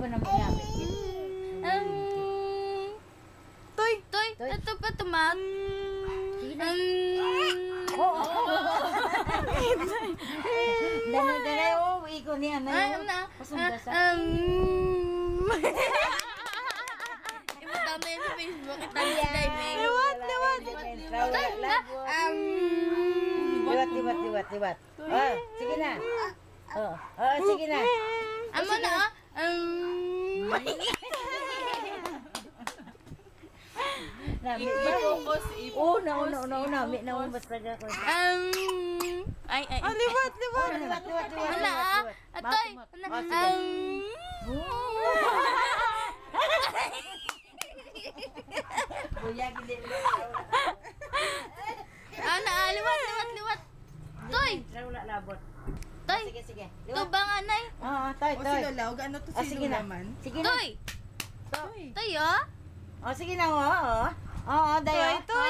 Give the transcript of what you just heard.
ba naman namin? Toy. Ito pa tumat. Dala, oh, iko niya na. Pasundasa. Ibutan na yun sa Facebook. Italis diving. Liwat. Liwat. Oh, sige na. Oh, sige na. Amo na. Focus. Oh, na. May naumbat pa dyan ko. Ay. Liwat. Wala Atoy. Buya, hindi. Liwat. Toy. Wala labot. Toy. Sige. To ba nga nay? Toy. O si Lola, huwag ano to si Sige Lola na. man. Sige na. Toy. Toy oh. Sige na, oh. Oo, dayo. Toy.